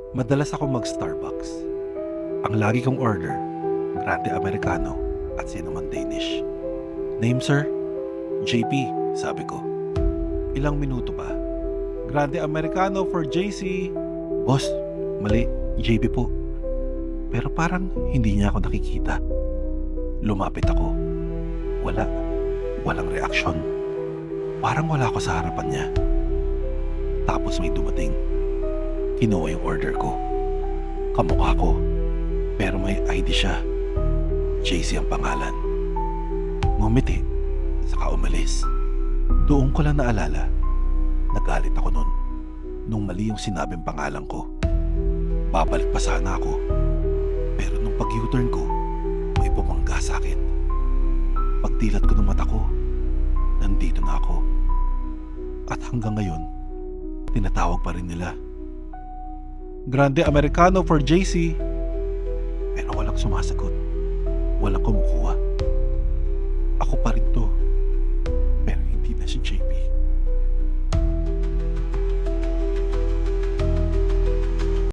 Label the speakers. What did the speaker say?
Speaker 1: Madalas ako mag-Starbucks. Ang lagi kong order, Grande Americano at Cinnamon Danish. Name sir? JP, sabi ko. Ilang minuto pa. Grande Americano for JC. Boss, mali, JP po. Pero parang hindi niya ako nakikita. Lumapit ako. Walang reaksyon. Parang wala ako sa harapan niya. Tapos may dumating. Kinuha yung order ko. Kamukha ko. Pero may ID siya. JC ang pangalan. Ngumiti. Saka umalis. Doon ko lang naalala. Nagalit ako nun. Nung mali yung sinabing pangalan ko. Babalik pa sana ako. Pero nung pag-U-turn ko, may bumangga sa akin. Pagdilat ko ng mata ko, nandito na ako. At hanggang ngayon, tinatawag pa rin nila. Grande Americano for JC. Pero walang sumasagot. Walang kumukuha.